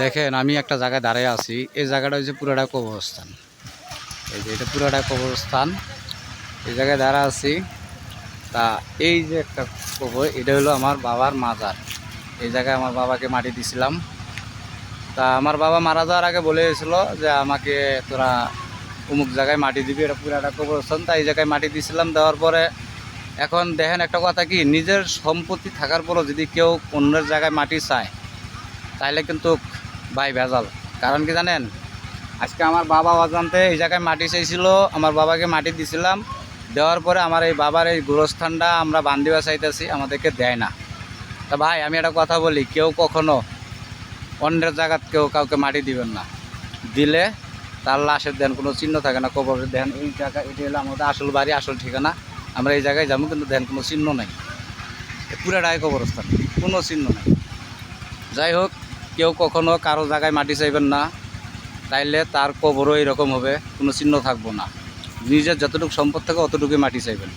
দেখেন আমি একটা জায়গায় দাঁড়িয়ে আছি, এই জায়গাটা হচ্ছে পুরাটা কবরস্থান। এই যে এটা পুরাটা কবরস্থান, এই জায়গায় দাঁড়া আছি। তা এই যে একটা কবর, এটা হলো আমার বাবার মাজার। এই জায়গায় আমার বাবাকে মাটি দিছিলাম। তা আমার বাবা মারা যাওয়ার আগে বলে গেছিলো যে আমাকে তোরা অমুক জায়গায় মাটি দিবি, এটা পুরাটা কবরস্থান। তাই এই জায়গায় মাটি দিছিলাম। দেওয়ার পরে এখন দেখেন একটা কথা কি, নিজের সম্পত্তি থাকার পরও যদি কেউ অন্যের জায়গায় মাটি চায় তাইলে কিন্তু ভাই ভেজাল। কারণ কি জানেন, আজকে আমার বাবা অজান্তে এই জায়গায় মাটি চাইছিল, আমার বাবাকে মাটি দিছিলাম। দেওয়ার পরে আমার এই বাবার এই গোরস্থানটা আমরা বান্ধিবা চাইতেছি, আমাদেরকে দেয় না। তা ভাই আমি একটা কথা বলি, কেউ কখনো অন্যের জায়গাত কেউ কাউকে মাটি দিবেন না। দিলে তার লাশের দেন কোনো চিহ্ন থাকে না, কবরের দেন এই জায়গা, এটি হলো আমাদের আসল বাড়ি, আসল ঠিকানা। আমরা এই জায়গায় যাবো, কিন্তু দেন কোনো চিহ্ন নাই, পুরাটাই কবরস্থান, কোনো চিহ্ন নাই। যাই হোক, কেউ কখনো কারো জায়গায় মাটি চাইবেন না, তাইলে তার কবরও এরকম হবে, কোনো চিহ্ন থাকবো না। নিজের যতটুকু সম্পদ থাকে অতটুকুই মাটি চাইবেন।